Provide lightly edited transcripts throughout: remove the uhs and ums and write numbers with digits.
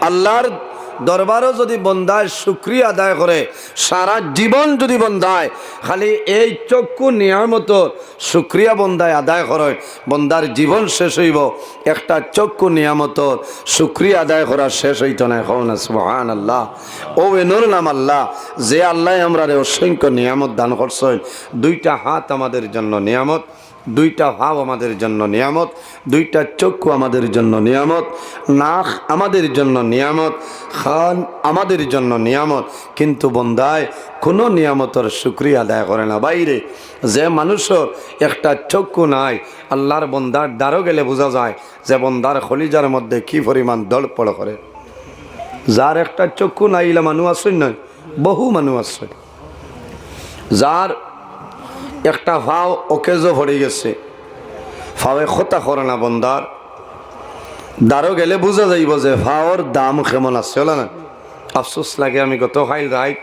আল্লাহর দরবারও যদি বন্দায় শুকরিয়া আদায় করে, সারা জীবন যদি বন্দায় খালি এই চক্ষু নিয়ামতর শুকরিয়া বন্দায় আদায় করে, বন্দার জীবন শেষ হইব। একটা চক্ষু নিয়ামতর শুকরিয়া আদায় করা শেষ হইত না। এখন সুবহানাল্লাহ। ও এনোর নাম আল্লাহ, যে আল্লাহ আমরা অসংখ্য নিয়ামত দান করছেন। দুইটা হাত আমাদের জন্য নিয়ামত, দুইটা ভাব আমাদের জন্য নিয়ামত, দুইটা চক্ষু আমাদের জন্য নিয়ামত, নাক আমাদের জন্য নিয়ামত, খান আমাদের জন্য নিয়ামত। কিন্তু বন্দায় কোনো নিয়ামতের শুকরিয়া আদায় করে না। বাইরে যে মানুষের একটা চক্ষু নাই, আল্লাহর বন্দার দ্বারও গেলে বোঝা যায় যে বন্দার খলিজার মধ্যে কি পরিমাণ দড়পড় করে। যার একটা চক্ষু নাই ইলা মানুষ আছে নয়, বহু মানুষ আছে। যার একটা ভাও অকেজো ভরে গেছে, ফাওয়ে খোতা করে না, বন্দার দ্বারও গেলে বোঝা যাইব যে ভাওর দাম কেমন আছে। হলো না? আফসোস লাগে, আমি গত খাইল রাইট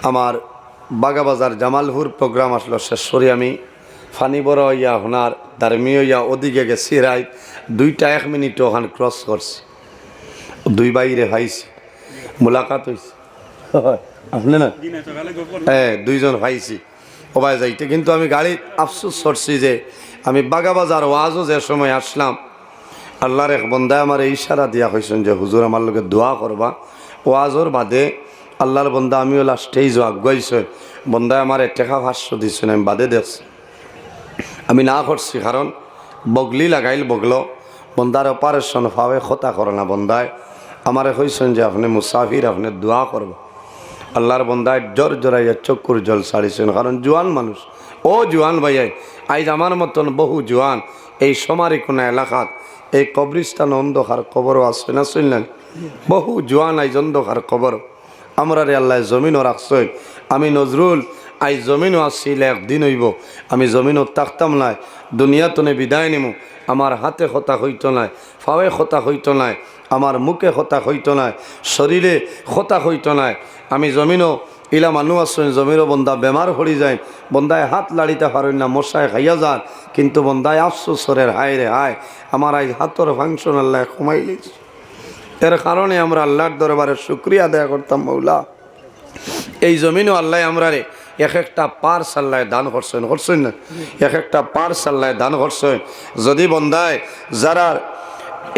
আমার বাগাবাজার জামালপুর প্রোগ্রাম আসলো, শেষ করি আমি ফানি বড় হইয়া ওনার দারমি হইয়া ওদিকে গেছি। রাইট 2টা 1 মিনিট ওখানে ক্রস করছি, দুই বাইরে ভাইছি, মোলাকাত হয়েছে। আপনি না? হ্যাঁ, দুইজন ভাইছি ওবাই যাইতে। কিন্তু আমি গাড়ি আফসোস করছি যে আমি বাগাবাজার ওয়াজও যে সময় আসলাম, আল্লাহর এক বন্দায় আমার ইশারা দিয়া হয়েছেন যে হুজুর আমার লোকে দোয়া করবা। ওয়াজর বাদে আল্লাহর বন্দা আমি ওলা স্টেজও আগুয়াইছে, বন্দায় আমার টেকা 500 দিয়েছেন, আমি বাদে দেখছি। আমি না করছি, কারণ বগলি লাগাইল বগলো, বন্দার অপারেশন ফাওয়ে খোতা করে না। বন্দায় আমারে কইছেন যে আপনি মুসাফির, আপনি দোয়া করব। আল্লাহর বন্দায় জোর জোরাইয়া চক্ষুর জল ছাড়িছেন, কারণ জোয়ান মানুষ। ও জোয়ান ভাইয়াই, আজ আমার মতন বহু জোয়ান এই সমারি কোনা এলাকাত এই কবরিস্তান অন্ধকার কবরও আছে না, শুনলেন? বহু জোয়ান আইজ অন্ধকার কবর। আমরা রে আল্লাহ জমিনও রাখছে। আমি নজরুল আই জমিনও আসছিল, একদিন হইব আমি জমিনও থাকতাম নাই, দুনিয়া তনে বিদায় নিমু। আমার হাতে খতা হইত নাই, ফাওয়ে খতা হইত নাই, আমার মুখে খতা হইত নাই, শরীরে খতা হইত নাই। আমি জমিনও ইলা মানুষ আসছেন, জমিরও বন্দা বেমার পড়ি যায়, বন্দায় হাত লাড়িতে পারেন না, মশায় খাইয়া যান। কিন্তু বন্দায় আফসোসরের হায় রে হায়, আমার আজ হাতর ফাংশন আল্লাহ কমাই লিয়েছে। এর কারণে আমরা আল্লাহর দরবারে শুকরিয়া আদায় করতাম। মৌলা, এই জমিনও আল্লাহ আমরা রে এক একটা পার্স আল্লাহ দান করছেন, করছেন না? এক একটা পার্স আল্লাহ দান করছেন। যদি বন্দায় যারা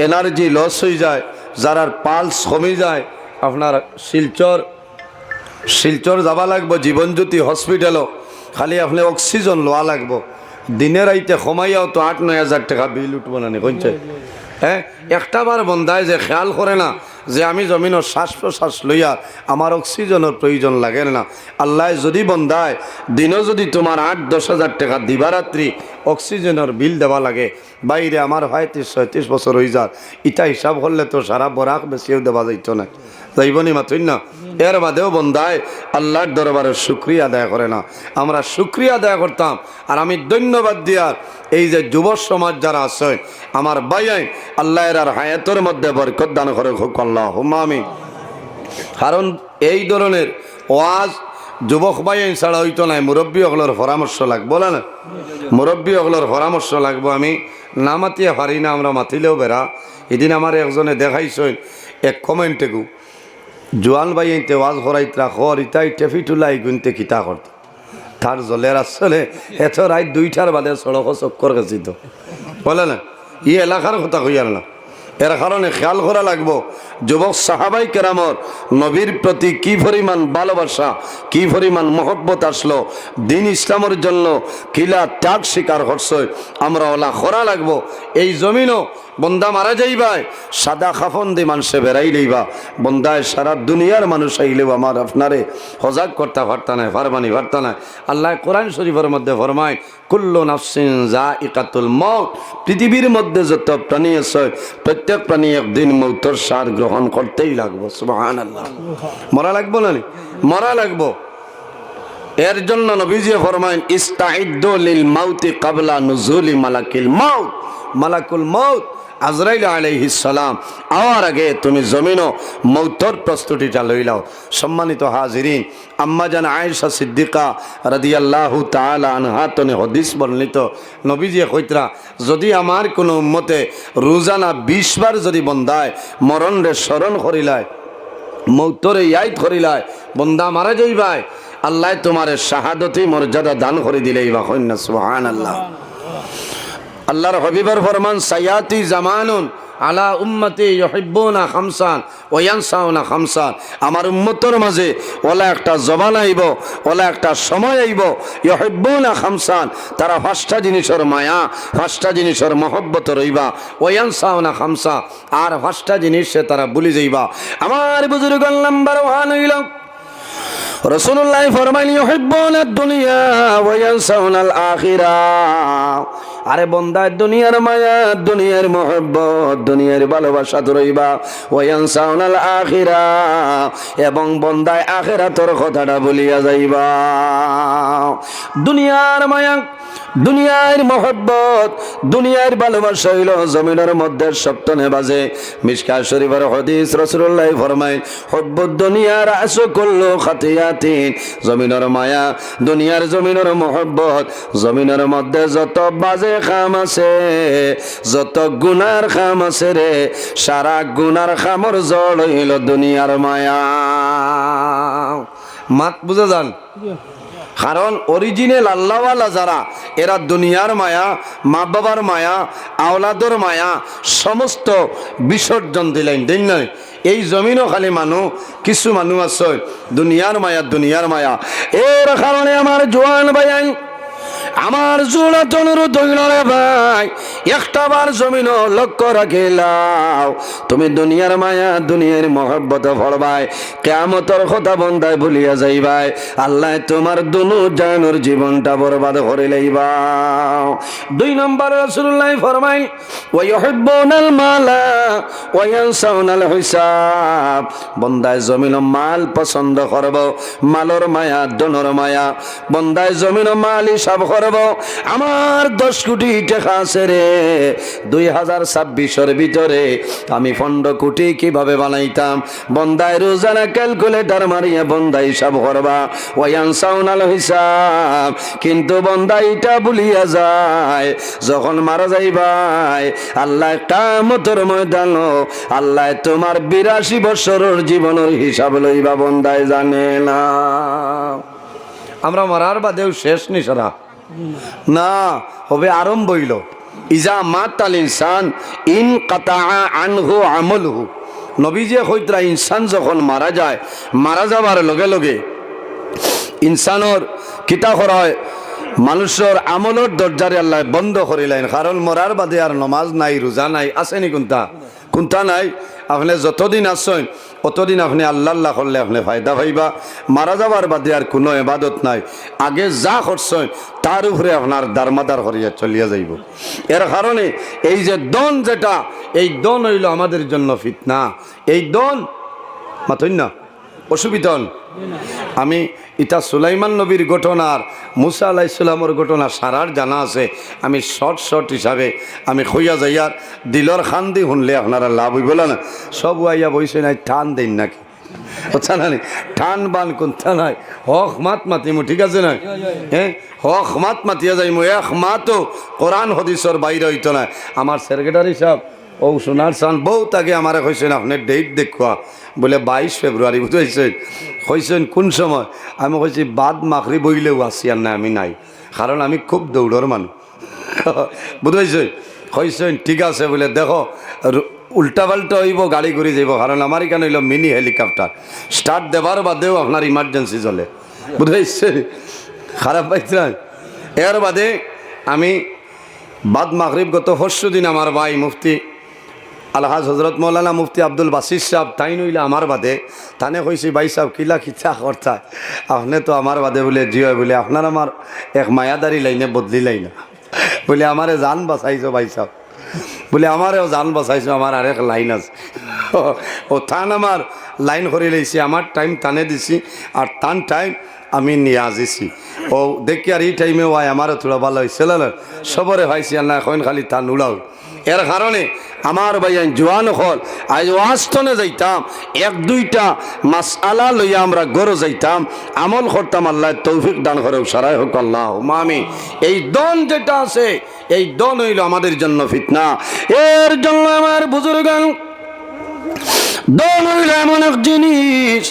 এনার্জি লস হয়ে যায়, যারা পালস কমে যায়, আপনার শিলচর যাবা লাগবো জীবনজ্যোতি হসপিটালও, খালি আপনি অক্সিজেন লওয়া লাগবো। দিনের রাইতে কমাইয়াও তো 8-9 হাজার টাকা বিল উঠবো না, কইছে? হ্যাঁ, একটা বার বন্দায় যে খেয়াল করে না যে আমি জমিনের শ্বাস প্রশ্বাস লইয়া আমার অক্সিজেনের প্রয়োজন লাগে না। আল্লাহ যদি বন্দায় দিনও যদি তোমার 8-10 হাজার টাকা দিবারাত্রি অক্সিজেনের বিল দেওয়া লাগে, বাইরে আমার 35-36 বছর হয়ে যার, ইটা হিসাব করলে তো সারা বরাক বেশিও দেওয়া যাইত না, যাইবনি মাতুই না? এর বাদেও বন্দায় আল্লাহর দরবারে শুকরিয়া আদায় করে না। আমরা শুকরিয়া আদায় করতাম। আর আমি ধন্যবাদ দিয়ার এই যে যুব সমাজ যারা আছে আমার ভাইয়াই, আল্লাহ এর হায়াতের মধ্যে বরকত দান করে, খুব আল্লাহুম্মা আমিন। কারণ এই ধরনের ওয়াজ যুবক ভাইয়াই ছাড়া হইতো না, মুরব্বী ওগুলোর পরামর্শ লাগবো না, মুরব্বী ওগুলোর পরামর্শ লাগবো। আমি না মাতিয়ে পারি না, আমরা মাতিলেও বেড়া। এদিন আমার একজনে দেখাইছেন এক কমেন্টে গু জোয়ান ভাই এনতে ওয়াজ করাইতরা খর ইতাই টেফি টুলাই গুনতে কিতা করত তার জলের আসলে এত রাত 2টার বাদে সড়ক চক্কর গেছি তো, বলে না? ই এলাকার কথা কইয়ার না। এর কারণে খেয়াল করা লাগবো যুবক সাহাবাই কেরামর নবীর প্রতি কি পরিমাণ ভালোবাসা, কি পরিমাণ মহব্বত আসলো, দিন ইসলামের জন্য কিলা ত্যাগ স্বীকার করছে। আমরা ওলা করা লাগবো। এই জমিনও বন্দা মারা যাইবাই, সাদা খাফন দিয়ে মানুষে বেড়াই লইবা। বন্দায় সারা দুনিয়ার মানুষ আইলেও আমার আপনারে হজাগ করতে পারতা নাই, ফারমানি পারতা নাই। আল্লাহ কোরআন শরীফের মধ্যে ফরমায়, কুল্লু নাফসিন যায়িকাতুল মউত, পৃথিবীর মধ্যে যত প্রাণী আছে প্রত্যেক প্রাণী একদিন মৌতের স্বাদ গ্রহণ করতেই লাগবো। সুবহানাল্লাহ, মরা লাগবো না? মরা লাগবো। এর জন্য নবীজি ফরমায়েন, ইস্তাইদ্দু লিল মাউতি ক্বাবলা নুজুলি মালাকিল মাউত। মালাকুল মাউত আজরাইল আলাইহিস সালাম আওয়ার আগে তুমি জমিনও মৌতর প্রস্তুতিটা লইলাও। সম্মানিত হাজিরিন, আম্মা জান আয়েশা সিদ্দিকা রাদিয়াল্লাহু তাআলা আনহা তনে হাদিস বর্ণিত, নবীজি কইতরা যদি আমার কোনো উম্মতে রোজানা 20 বার যদি বন্দায় মরণ রে স্মরণ করিলায়, মৌতরে ইয়াদ করিলায়, বন্দা মারা যাইবাই, আল্লাহ তোমার শাহাদতি মর্যাদা দান করে দিলেই বা কন্যা সুবহানাল্লাহ। আল্লাহর হাবিবের ফরমান সায়াতি জামানুন আলা উম্মতি ইউহিব্বুনা খামসান ওয়া ইয়ানসাউনা খামসান, আমার উম্মতের মাঝে ওলা একটা জবান আইব, ওলা একটা সময় আইব, ইউহিব্বুনা খামসান, তারা 5টা জিনিসের মায়া, 5টা জিনিসের মহব্বত রইবা, ওয়া ইয়ানসাউনা খামসা, আর 5টা জিনিস তারা ভুলে যাইবা। আমার বুজুর্গ নাম্বার 1 হইল রাসূলুল্লাহ ফরমাইলেন ইউহিব্বুনা দুনিয়া ওয়া ইয়ানসাউনাল আখিরাহ। আরে বন্দায় দুনিয়ার মায়া, দুনিয়ার মহব্বত, দুনিয়ার ভালোবাসা ধরইবা, ওয়া ইয়ানসাউনাল আখিরাহ, এবং বন্দায় আখিরাতের কথাটা ভুলিয়া যাইবা। দুনিয়ার মায়া, দুনিয়ার মহব্বত, দুনিয়ার ভালোবাসা হইল জমিনের মধ্যে সপ্তনে বাজে। মিশকাত শরীফের হাদিস, রাসূলুল্লাহ ফরমায় হুব্বুদ দুনিয়া রাসু কুল্লু খাতিয়াতিন, জমিনের মায়া, দুনিয়ার জমিনের মহব্বত, জমিনের মধ্যে যত বাজে খাম আছে, যত গুনার খাম আছে রে, সারা গুনার খামর জড় হইল দুনিয়ার মায়া। মাত বুঝা যান, কারণ অরিজিনাল আল্লাহওয়ালা যারা, এরা দুনিয়ার মায়া, মা বাবার মায়া, আওলাদর মায়া সমস্ত বিসর্জন দিলেন, দিন নয়। এই জমিনও খালি মানুষ, কিছু মানুষ আছে দুনিয়ার মায়া, দুনিয়ার মায়া। এর কারণে আমার জোয়ান ভাই, আমার জোড়াত অনুরোধ হইল রে ভাই, একটা বার জমিন লক্ষ্য রাখিলাও, তুমি দুনিয়ার মায়া, দুনিয়ার মহব্বত ভরবাই, কিয়ামতের কথা বন্দায় ভুলিয়া যাইবাই, আল্লাহ তোমার দুনু জানোর জীবনটা বরবাদ করে লইবা। 2 নম্বর রাসূলুল্লাহ ফরমাই ওয়া ইউহিব্বুনাল মালা ওয়া ইয়ানসাউনাল হিসাব, বন্দায় জমিন মাল পছন্দ করব, মালর মায়া, দনর মায়া, বন্দায় জমিন মাল হিসাব করব। আমার 10 কোটি টাকা আছে রে, 2026-এর ভিতরে আমি 15 কোটি কিভাবে বানাইতাম, বন্দায় রোজানা ক্যালকুলেটর মারিয়া বন্দায় হিসাব করবা, ওয়া ইয়ানসাউনাল হিসাব, কিন্তু বন্দায় এটা ভুলিয়া যায় যখন মারা যাইবাই, আল্লাহ কিয়ামতের ময়দান, আল্লাহ তোমার 82 বছরের জীবনের হিসাব লইবা, বন্দায় জানে না। আমরা মরার বাদেও শেষ নি সারা না, হবে আরম্ভ হইল। ইজা মাতাল ইনসান ইন কাতা আনহু আমলহু, নবীজি কইতরা ইনসান যখন মারা যায়, মারা যাবার লগে লগে ইনসানর কিতা করা হয়, মানুষের আমলের দরজারে আল্লাহ বন্ধ করিলেন। কারণ মরার বাদে আর নমাজ নাই, রোজা নাই, আসেনি কোনটা কোনটা নাই। আপনি যতদিন আসছেন অতদিন আপনি আল্লাহ আল্লাহ করলে আপনি ফায়দা পাইবা। মারা যাবার বাদে আর কোনো ইবাদত নাই, আগে যা করছেন তার উপরে আপনার দারমাদার করিয়া চলিয়া যাইব। এর কারণে এই যে দন, যেটা এই দন হইল আমাদের জন্য ফিতনা। এই দন মাথইন না, অসুবিধা। আমি ইটা সুলাইমান নবীর ঘটনার, মুসা আলাইহিস সালামের ঘটনা সারার জানা আছে। আমি শর্ট হিসাবে আমি খইয়া যাইয়ার দিলর খান দি শুনলে আপনারা লাভ হইব না। সব আইয়া বইছে নাই টান দেন নাকি, আচ্ছা না, টান বান কোনটা নাই, হক মাত মাতিমু, ঠিক আছে না? হ্যাঁ, হক মাত মাতিয়া যাইমু, এক মাতও কোরআন হাদিসের বাইরে হইতো না। আমার সেক্রেটারি সাহেব ও সোনার চান বহুত আগে আমার কইছেন আপনি ডেট দেখুয়া, বলে 22 ফেব্রুয়ারি বুঝেছেন। কইছেন কোন সময়? আমি কইছি বাদ মাগরিব বইলেও আসি, আর না আমি নাই, কারণ আমি খুব দৌড়র মানুষ, বুঝেছেন। কইছেন ঠিক আছে, বলে দেখো উল্টা পাল্টা হইব, গাড়ি ঘুরে যাইব, কারণ আমার এখানে হইল মিনি হেলিকপ্টার, স্টার্ট দেবার বাদেও আপনার ইমার্জেন্সি চলে, বুঝেছেন। খারাপ পাইছে না। এর বাদে আমি বাদ মাগরিব গত পরশু দিন আমার ভাই মুফতি আলহাজ হজরত মৌলানা মুফতি আব্দুল বাসির সাহেব, তাই নইলে আমার বাদে, তানে কইছি ভাই সাহেব কিলা খিচা করতা, আপনি তো আমার বাদে বলে জি হয়, বলে আপনার আমার এক মায়াদারি লাইনে বদলি লাইনা, বলে আমারে জান বাঁচাইছো ভাই সাহেব, বলে আমারেও জান বাঁচাইছো, আমার আরেক লাইন আছে। ও থান আমার লাইন করে লইছি, আমার টাইম টানে দিছি, আর টান টাইম আমি নিয়ে আসিছি। ও দেখি আর এই টাইমে ওয়াই আমারও থোড়া ভালো হয়েছিল না, সবরে ভাইছি আর না এখন খালি টান উড়াও, এর কারণে আমার ভাইয়ান জোয়ান হল আজ ওয়াস্তনে যাইতাম এক দুইটা মাসআলা লইয়া আমরা গরো যাইতাম আমল করতাম আল্লাহ তৌফিক দান করে সারাই হোক আল্লাহ মামি এই দন যেটা আছে এই দন হইল আমাদের জন্য ফিতনা এর জন্য আমার বুজুর্গান দন হইল এমন এক জিনিস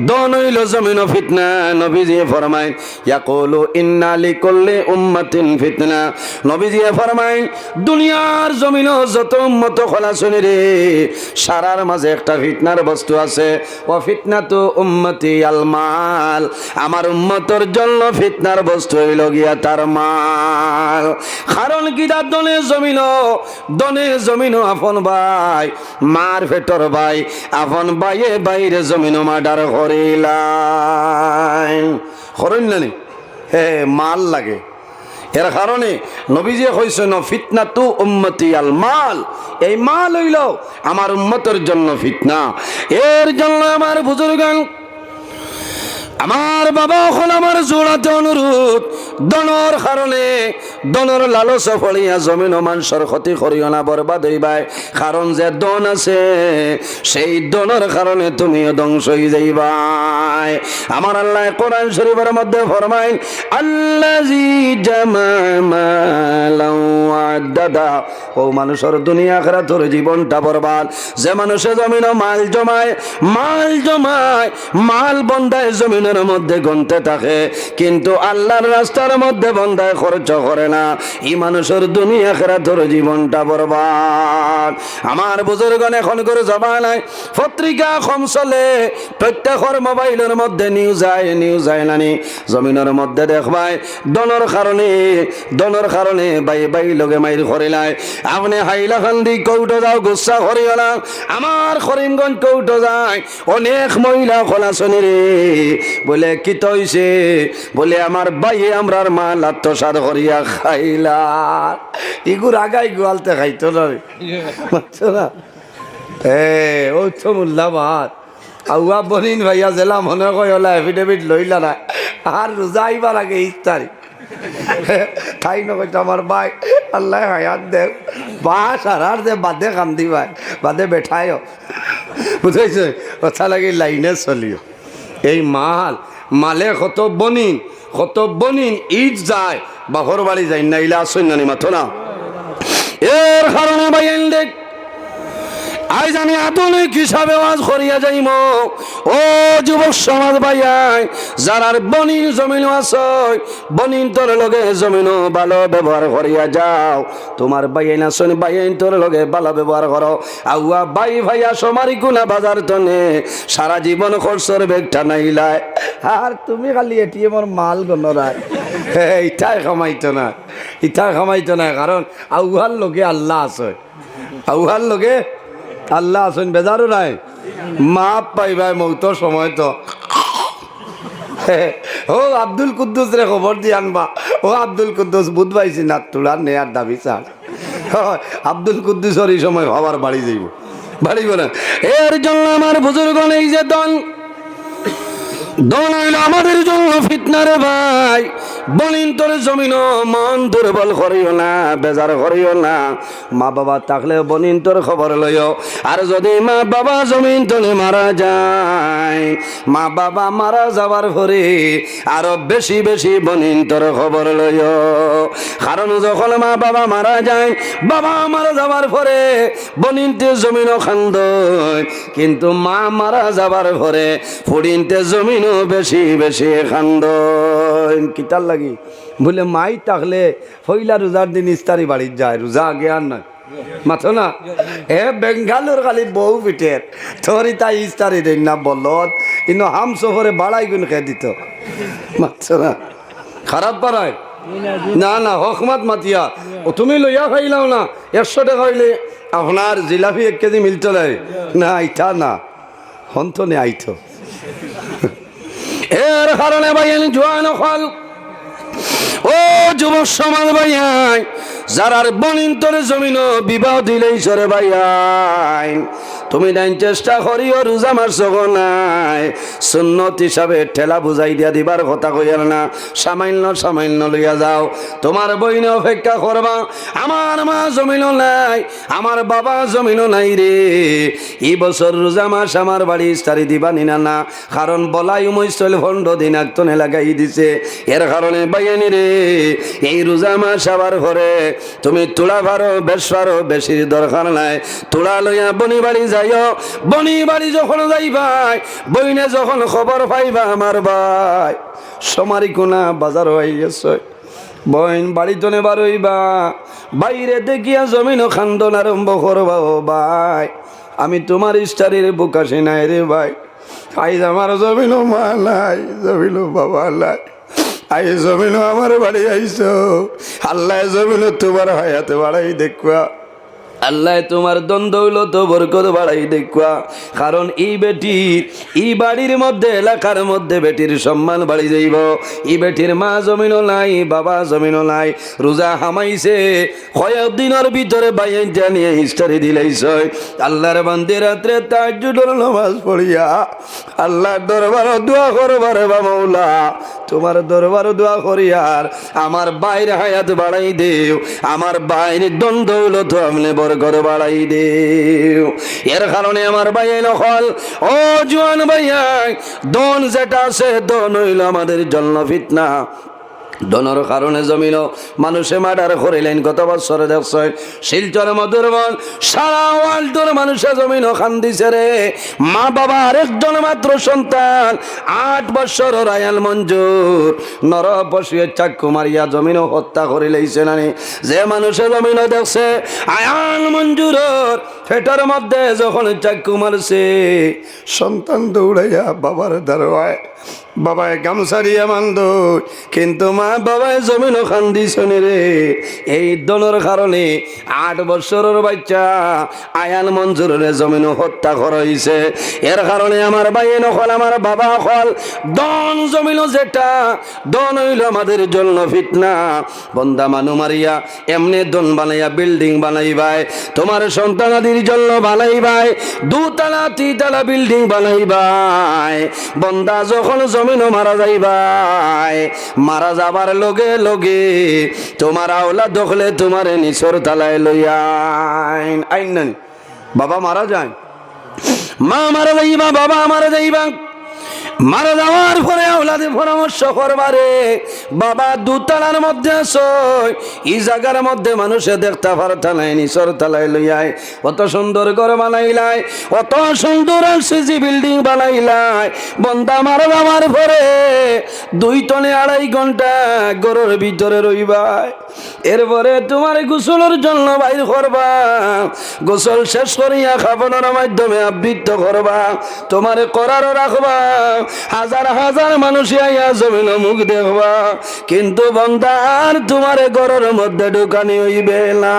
দন হইল জমিন ফিতনা নবীজি ফরমায় ইয়াকুলু ইন্না লিকুল্লি উম্মাতিন ফিতনা নবীজি ফরমায় দুনিয়ার জমিন যত উম্মত খলাসনি রে সারার মাঝে একটা ফিতনার বস্তু আছে ও ফিতনাতু উম্মতি আল মাল আমার উম্মতর জন্য ফিতনার বস্তু হইল গিয়া তার মাল কারণ কি দনে জমিন আপন ভাই মার ফেটর ভাই আপন ভাইয়ে বাইরে জমিন মাডার করিলাম হে মাল লাগে এর কারণে নবীজি কইছেন ফিতনাতু উম্মতি আল মাল এই মাল হইল আমার উম্মতের জন্য ফিতনা এর জন্য আমার বুজুর্গান আমার বাবা এখন আমার জোড়াতে অনুরোধ দনর কারণে দনর লালসা ফলিয়া জমিন ও মানুষের ক্ষতি করিও না বরবাদ হইবাই কারণ যে দন আছে সেই দনের কারণে তুমিও ধ্বংস হয়ে যাইবাই আমার আল্লাহ কোরআন শরীফের মধ্যে ফরমায় আল্লাযী জামা মালান ওয়া আদ্দাদা ও মানুষের দুনিয়া আখিরাতের জীবনটা বরবাদ যে মানুষে জমিন ও মাল জমায় মাল বন্ধায় জমিন মধ্যে গন্তে থাকে কিন্তু আল্লাহর রাস্তার মধ্যে বন্ধায় খরচ করে না এই মানুষের দুনিয়া আখিরাতের জীবনটা বরবাদ আমার বুজুর্গণ এখন করে জমানায় পত্রিকা কম চলে প্রত্যেকের মোবাইলের মধ্যে নিউজ আয় নানি জমিনের মধ্যে দেখবাই দনের কারণে বাই লগে মাইর করিলাই আপনি হাইলাকান্দি কৌটো যাও গুচ্ছা করিও আমার করিমগঞ্জ কৌটো যায় অনেক মহিলা খোলাছনি রে বলে কি তৈছে বলে আমার বাইয়ে আমরার মাল আত্মসাদ করিয়া খাইলা ইগুর আগাই গোয়ালতে খাইতো না ও তো মূল্যাবাদ আউয়া বনিন ভাইয়া জেলা মনে কয়লা এফিডেভিট লইলা না আর রোজা আইবার আগে ইফতারি তাই নকইতো আমার ভাই আল্লাহ হায়াত দেখ বা সারার দে বাদে কান্দি ভাই বাদে বেঠায়ও বুঝাইছে কথা লাগি লাইনে চলিও এই মালে কত বনিন ঈদ যায় বাহর বাড়ি যাই না ইলা আসই নানি মাথো না এর কারণে ভাইয়েন দেখ আজ আমি আধুনিক হিসাবে ওয়াজ করিয়া যাইম ও যুবক সমাজ ভাইয়াই যারার বনিন জমিন আছে বনিন তোর লগে জমিন ভালো ব্যবহার করিয়া যাও তোমার ভাইয়াই নাচন ভাইয়াই তোর লগে ভালো ব্যবহার করো আউয়া ভাইয়া সমারি গুনা বাজার তনে সারা জীবন খরচর বেগটা নাইলায় আর তুমি খালি এটিএমর মাল গণরায় ইটাই কামাইতো না কারণ আউহার লগে আল্লাহ আছে আল্লাহ আছেন বেজারও নাই মাপ পাইবাই মৌতর সময় তো ও আব্দুল কুদ্দুস রে খবর দিয়ে আনবা ও আব্দুল কুদ্দুস বুধ পাইছি না তোলার নেয়ার দাবি চাল আব্দুল কুদ্দুসর এই সময় আবার বাড়িব না এর জন্য আমার বুজুর্গ এই যে দন হইল আমাদের জন্য ফিতনা রে ভাই বলিন তোর জমিন মন দুর্বল করিও না বেজার করিও না মা বাবা থাকলে বনিন তোর খবর লইও আর যদি মা বাবা জমিন তোলে মারা যায় মা বাবা মারা যাবার পরে আরো বেশি বনিন তোর খবর লইও কারণ যখন মা বাবা মারা যায় বাবা মারা যাবার পরে বনিনতে জমিন খান্দ কিন্তু মা মারা যাবার পরে ফুড়িনতে জমিন বেশি খান্দ কিতার লাগি বলে মাই থাকলে হইলা রোজার দিন ইস্তারি বাড়ির যায় রোজা আগে আর নয় মাথো না বেঙ্গালোর খালি বউ পিঠের তোরই তাই ইস্তারি দেন না বলত কিন্তু হাম সফরে বাড়াই গুণ খেয়ে দিত মাথো না খারাপ পারায় না হকমাত মাতিয়া ও তুমি লইয়া খাইলাও না 100 টাকা হইলে আপনার জিলাপি 1 কেজি মিলতো না আইতা না হন্তনে আইতো এর কারণে ভাইয়েন জোয়ান হল ও যুবক সমাজ ভাইয়াই যারার বনিন্তরে জমিন বিবাহ দিলেই সরে ভাইয়াই তুমি ডাইন চেষ্টা করিও রোজা মাস নাই সুন্নত হিসাবে ঠেলা বুঝাই দিয়া দিবার কথা কইয়ার না সামান্য লইয়া যাও তোমার বইনে অপেক্ষা করবা আমার মা জমিনও নাই আমার বাবা জমিনও নাই রে এই বছর রোজা মাস আমার বাড়ি ইস্তারি দিবা নিনা না কারণ বলাই উমৈশল ভণ্ড দিন একতনে লাগাই দিছে এর কারণে বাইয়ানি রে এই রোজা মাস আবার ঘরে তুমি তোলা ভারো বেশ ভারো বেশির দরকার নাই তোলা লইয়া বনি বাড়ি যাইও বনি বাড়ি যখন যাইবাই বইনে যখন খবর পাইবা আমার ভাই সমারি কোনা বাজার হয়ে গেছে বইন বাড়িতে নেবার হইবা বাইরে দেখিয়া জমিন খান্দন আরম্ভ করবা ও ভাই আমি তোমার ইস্টারির বুকাশি নাই রে ভাই আইজ আমার জমিন মা নাই জমিন বাবা নাই আই জমিন আমার বাড়ি আইছো আল্লাহ জমিন তোমার হায়াতে বাড়াই দেখবা আল্লাহ তোমার দ্বন্দ্ব তো বরকত বাড়াই দেখবা কারণ এই বেটির এই বাড়ির মধ্যে এলাকার মধ্যে বেটির সম্মান বাড়ি যাইব এই বেটির মা জমিনও নাই বাবা জমিনও নাই রোজা হামাইছে কয়েকদিনের ভিতরে বাইয়া নিয়ে ইস্তারি দিলাইছ আল্লাহর বান্দে রাত্রে তাহাজ্জুদের নামাজ পড়িয়া আল্লাহর দরবার দোয়া করবার বা মৌলা তোমার দরবার দোয়া করিয়ার আমার বাইরে হায়াত বাড়াই দেও আমার বাইরে দ্বন্দ্ব তো আমনে বরকত বাড়াই দেও এর কারণে আমার ভাইয়াই নকল ও জোয়ান ভাইয়াই দন যেটা আছে দন হইল আমাদের জন্য ফিতনা দনের কারণে জমিন মানুষে মার্ডার করিলেন গত বছর দেখছেন শিলচর মধুরবন সারা ওয়ার্ল্ডের মানুষে জমিন খান্দিছে রে মা বাবা আরেকজন মাত্র সন্তান 8 বছর রায়াল মঞ্জুর নর বসিয়ে চাকু মারিয়া জমিন হত্যা করিলেইছে নানি যে মানুষে জমিন দেখছে আয়াল মঞ্জুরর ফেটার মধ্যে যখন চাকু মারছে সন্তান দৌড়াইয়া বাবার দারোয়ায় বাবায় গামছারিয়া মান্দ কিন্তু মা বাবায় জমিনও খান্দিছেন রে এই দনের কারণে 8 বছরের বাচ্চা আয়ান মঞ্জুরের জমিনও হত্যা করা হয়েছে এর কারণে আমার ভাই নকল আমার বাবা হল দন জমিনও যেটা দন হইল আমাদের জন্য ফিতনা বন্দা মানু মারিয়া এমনি দন বানাইয়া বিল্ডিং বানাইবাই তোমার সন্তানাদির জন্য বানাইবাই 2 তলা 3 তলা বিল্ডিং বানাইবাই বন্দা যখন জমিনও মারা যাইবাই মারা যাবার লগে লগে তোমার আওলা দখলে তোমার নিচর তালায় লইয়া আইন না বাবা মারা যায় মা মারা যাইবা বাবা মারা যাইবা মারা যাওয়ার পরে আওলাদে পরামর্শ করবারে বাবা 2 তলার মধ্যে আসয় এই জায়গার মধ্যে মানুষে দেখতে পারতা নাই নিচর তালায় লইয়াই অত সুন্দর ঘর বানাইলাই অত সুন্দর সিজি বিল্ডিং বানাইলাই বন্দা মারা যাওয়ার পরে 2 টনে 2.5 ঘন্টা ঘরের ভিতরে রইবাই এরপরে তোমার গোসলের জন্য বাইর করবা গোসল শেষ করিয়া খাবানোর মাধ্যমে আবৃত্ত করবা তোমার করারও রাখবা হাজার হাজার মানুষ আইয়া জমিন মুখ দেখবা কিন্তু বন্দার তোমার ঘরের মধ্যে ঢুকানি হইবে না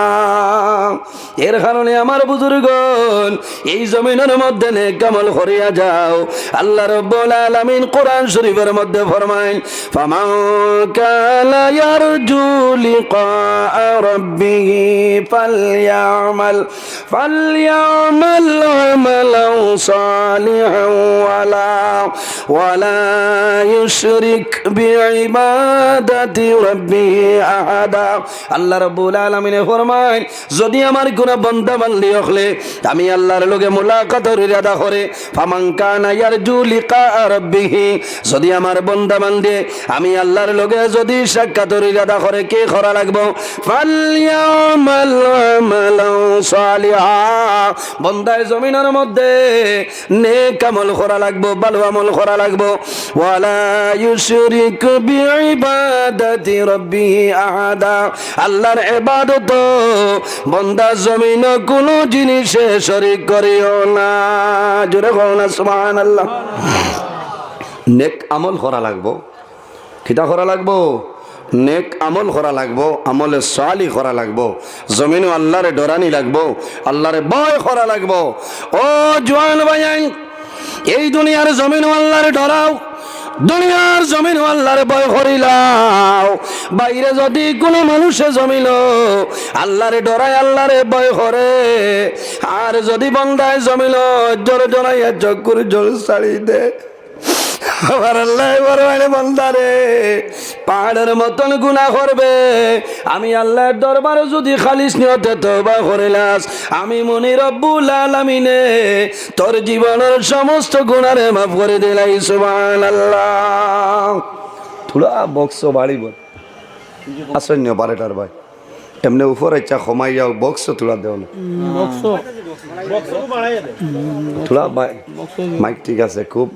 এর কারণে আমার বুজুর্গণ এই জমিনের মধ্যে নেক আমল করিয়া যাও আল্লাহ রাব্বুল আলামিন কোরআন শরীফের মধ্যে ফরমায় ফামান কানা ইয়ারজু লিকা রাব্বিহি ফালইয়ামাল আমালান সালিহান ওয়ালা ইউশরিক বিইবাদাতি রাব্বিহি আহাদা আল্লাহ রাব্বুল আলামিন ফরমায় যদি আমার কোন বান্দা বান্দি হলে আমি আল্লাহর লগে মুলাকাতের ইরাদা করে ফামান কানা ইয়ারজু লিকা রাব্বিহি যদি আমার বান্দা বান্দি আমি আল্লাহর লগে যদি সাক্ষাতের ইরাদা করে কি করা লাগবে ফালইয়ামাল আমালান সালিহা বান্দায় জমিনের মধ্যে নেক আমল করা লাগবে ভালো আমল করা লাগবে ওয়ালা ইউশরিক বিইবাদাতি রাব্বিহি আহাদা আল্লাহর ইবাদত বান্দা জমিন কোন জিনিসে শরীক করিও না জোরে কও না সুবহানাল্লাহ নেক আমল করা লাগবে কিটা করা লাগবে নেক আমল করা লাগবো আমলে সালি করা লাগবো জমিনও আল্লাহরে ডরানি লাগবো আল্লাহরে ভয় করা লাগবো ও জওয়ান ভাই এই দুনিয়ার জমিনও আল্লাহরে ডরাও দুনিয়ার জমিন আল্লাহর ভয় করিলাও, বাইরে যদি কোনো মানুষে জমিল আল্লাহরে ডরায় আল্লাহরে ভয় করে, আর যদি বন্দায় জমিল জোর জড়াইয়া চকুর জল ছাড়ি দে, আমার আল্লাহ বড় বন্দারে পাহাড়ের মতন গুনাহ করবে, আমি আল্লাহর দরবারে যদি খালিস নিয়তে তওবা করিলাস, আমি মনি রব্বুল আলামিনে তোর জীবনের সমস্ত গুনারে মাফ করে দিলাই। সুবহানাল্লাহ। থোড়া বক্স বাড়িব আসন্য বারেটার ভাই এমনি উপর ইচ্ছা কমাই যাও, বক্স তোলা দেও না, থোড়া মাইক ঠিক আছে খুব,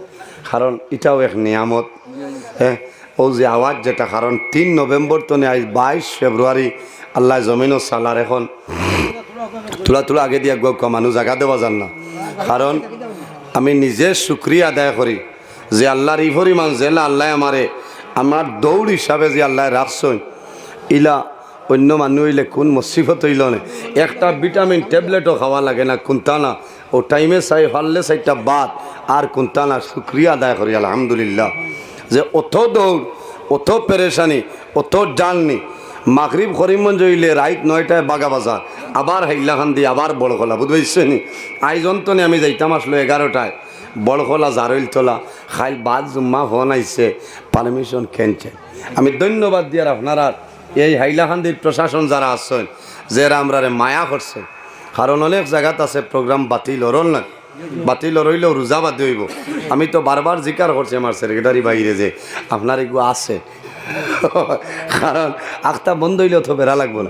কারণ এটাও এক নিয়ামত। হ্যাঁ, ও যে আওয়াজ যেটা, কারণ 3 নভেম্বর তো নেই, 22 ফেব্রুয়ারি আল্লাহ জমিনও সালার, এখন তুলা আগে দিয়ে মানুষ জায়গা দেওয়া যান না, কারণ আমি নিজে শুক্রিয়া আদায় করি যে আল্লাহর এই পরিমাণ জেলা আল্লাহ আমারে আমার দৌড় হিসাবে যে আল্লাহ রাখছেন, ইলা অন্য মানুষ হইলে কোন মুসিবত হইল না, একটা ভিটামিন ট্যাবলেটও খাওয়া লাগে না, কোনটা না ও টাইমে চাই ফাললে 4টা বাদ আর কোনটা না, শুক্রিয়া আদায় করি আলহামদুলিল্লাহ যে অত দৌড়, অত পেরেশানি, অত জাননি, মাগরিব করিমগঞ্জ হইলে রাইত 9টায় বাগা বাজার, আবার হাইলাখান দিয়ে আবার বড়খোলা, বুঝতে নি আইজন তো আমি যাইতাম আসলো 11টায়, বড়খোলা জারইল তোলা খাইল বাদ জুম্মা ফোন আইছে পারমিশন খেনছে। আমি ধন্যবাদ দিয়ার আপনারা এই হাইলাকান্দির প্রশাসন যারা আসছেন, যারা আমরা মায়া করছে, কারণ অনেক জায়গাত আছে প্রোগ্রাম বাতিল হরল না, বাতিল হইলেও রোজা বাদে হইব। আমি তো বারবার জিকার করছি আমার সেক্রেটারি বাইরে যে আপনার এগুলো আছে, কারণ আখতা বন্ধ হইলেও তো বেড়া লাগবো না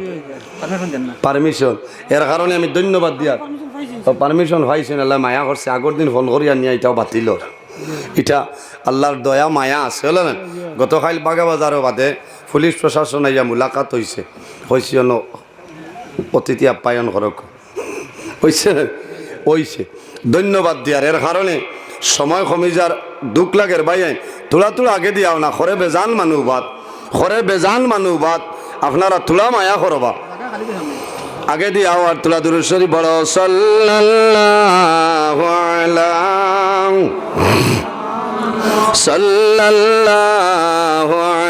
পারমিশন, এর কারণে আমি ধন্যবাদ দিয়ার পারমিশন পাইছেন, আল্লাহ মায়া করছে, আগর দিন ফোন করিয়া নিয়ে এটাও বাতিল, এটা আল্লাহর দয়া মায়া আছে হলো না। গতকাল বাগা বাজারও বাদে পুলিশ প্রশাসন আইয়া মুলাকাত হয়েছে, হয়েছে অতিথি আপ্যায়ন করক হয়েছে ধন্যবাদ দিয়ার, এর কারণে সময় কমি যার দুঃখ লাগের ভাই তোলা আগে দিয়াও না, খরে বেজান মানুষ বাদ আপনারা তোলা মায়া করবা আগে দিয়াও, আর তোলা দুরুশ্বরী বড় সাল্লাল্লাহু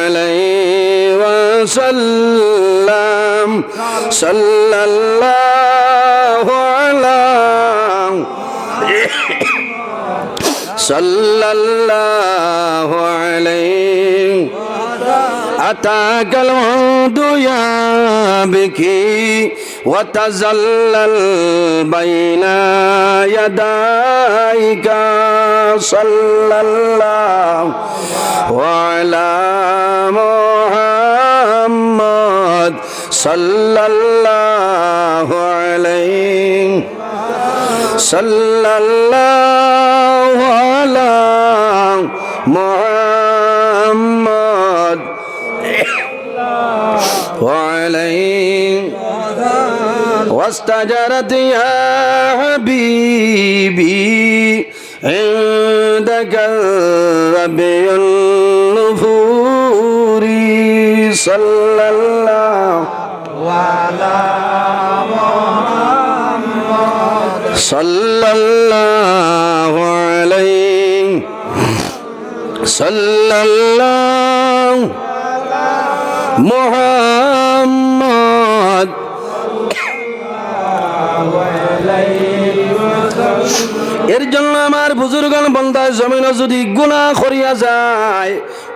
আলাইহি ওয়াসাল্লাম, সাল্লাল্লাহু আলাইহি আতাকাল দুয়া বিকি ওয়াতাজাল্লাল বাইনা ইয়াদাইকা, সাল্লাল্লাহু আলা মুহাম্মদ সাল্লাল্লাহু আলাইহি, সাল্লাল্লাহু আলা মুহাম্মদ واستجرت يا حبيبي عندك الربيع النفور، صلى الله على محمد صلى الله عليه، صلى الله محمد। এর জন্য আমার বুজুর্গান বন্দায় জমিন যদি গুনাহ করিয়া যায়,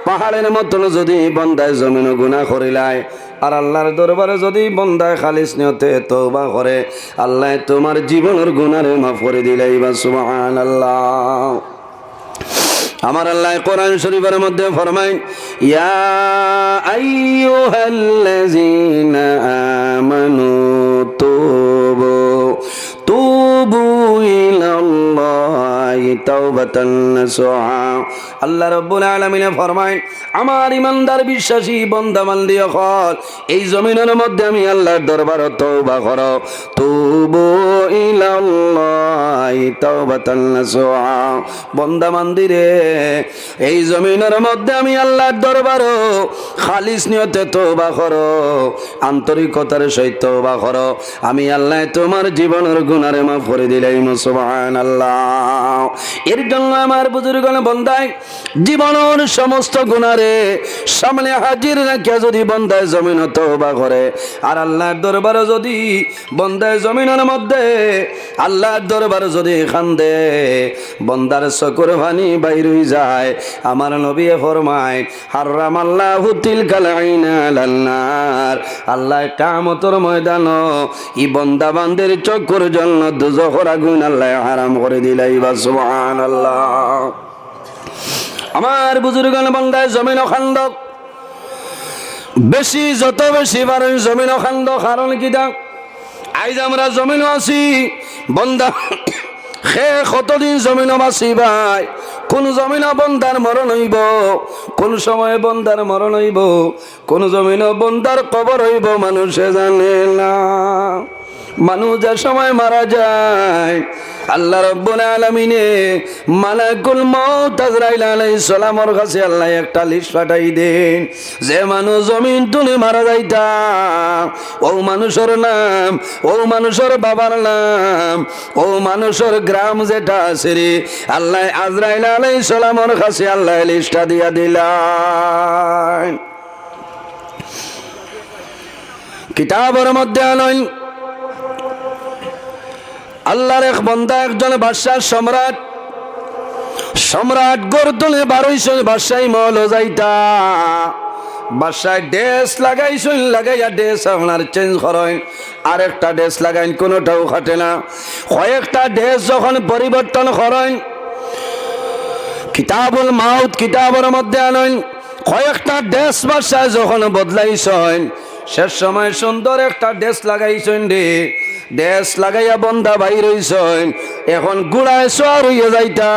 পাহাড়ের মতন যদি বন্দায় জমিন গুনাহ করিলায়, আর আল্লাহর দরবারে যদি বন্দায় খালিস নিয়তে তওবা করে, আল্লাহ তোমার জীবনের গুনারে মাফ করে দিলাই বা সুবহানাল্লাহ। আমার আল্লাহ কোরআন শরীফের মধ্যে ফরমায়, ইয়া আইয়ুহাল্লাযীনা আমানু তুবু ইলাল্লাহি তাওবাতান নাসুহা। আল্লাহ রাব্বুল আলামিন ফরমায়, আমার ইমানদার বিশ্বাসী বান্দা বান্দি হল, এই জমিনের মধ্যে আমি আল্লাহর দরবারে তওবা করো, তুবু ইলাল্লাহি তাওবাতান নাসুহা। বান্দা বান্দি রে, এই জমিনের মধ্যে আমি আল্লাহর দরবারে খালিস নিয়তে তওবা করো, আন্তরিকতার সহিত তওবা করো, আমি আল্লাহ তোমার জীবনের গুনারে মাফ করে দিলাম। সুবহানাল্লাহ। এর জন্য আমার বুজুর্গণ বন্দায় জীবনের সমস্ত গুনারে সামনে হাজির রাখিয়া যদি বন্দায় জমিন তওবা করে আর আল্লাহর দরবারে যদি বন্দায় জমিনের মধ্যে আল্লাহর দরবারে যদি কান্দে বন্দার চকুর পানি বাইর হয়ে যায়। আমার নবী ফরমায় হারামাল্লাহু তিলকাল আইনা আলান নার, আল্লাহ কিয়ামতের ময়দানে ই বান্দা বান্দির চকুর জন্য দোজখের আগুন আল্লাহ হারাম করে দিলাইবা। সুবহানাল্লাহ। আমার বুজুর্গণ বন্দায় জমিন খান্দ বেশি, যত বেশি পারেন জমিন খান্দ। কারণ কিটা আইজ আমরা জমিন আছি বন্দা সে কতদিন জমিন বাসি ভাই, কোন জমিন বন্দার মরণ হইব, কোন সময় বন্দার মরণ হইব, কোন জমিন বন্দার কবর হইব মানুষে জানে না। মানুষ যে সময় মারা যায় আল্লাহ রাব্বুল আলামিনে মালাকুল মউত আজরাইল আলাইহিস সালামের কাছে আল্লাহ একটা লিস্ট পাঠাই দেন, যে মানুষ জমিন তুলে মারা যাইতা ও মানুষের নাম, ও মানুষের বাবার নাম, ও মানুষের গ্রাম যেটা আছে রে, আল্লাহ আজরাইল আলাইহিস সালামের কাছে আল্লাহ লিস্টটা দিয়া দিলেন। কিতাবের মধ্যে আনয়ন আল্লাহর এক বান্দা একজন বাদশাহ সম্রাট গর্দনে বারোইশন বাদশাহী মহল যাইতা, বাদশাহ ড্রেস লাগাইয়া ড্রেস আপনার চেঞ্জ করেন, আরেকটা ড্রেস লাগাইন, কোনোটাও খাটে না। কয়েকটা ড্রেস যখন পরিবর্তন করেন কিতাবুল মাউত কিতাবের মধ্যে আনেন, কয়েকটা ড্রেস বাদশাহ যখন বদলাইছেন শেষ সময় সুন্দর একটা ড্রেস লাগাইছেন রে, ড্রেস লাগাইয়া বন্দা বাইর হইছেন, এখন গুড়ায় সর হইয়া যাইতা,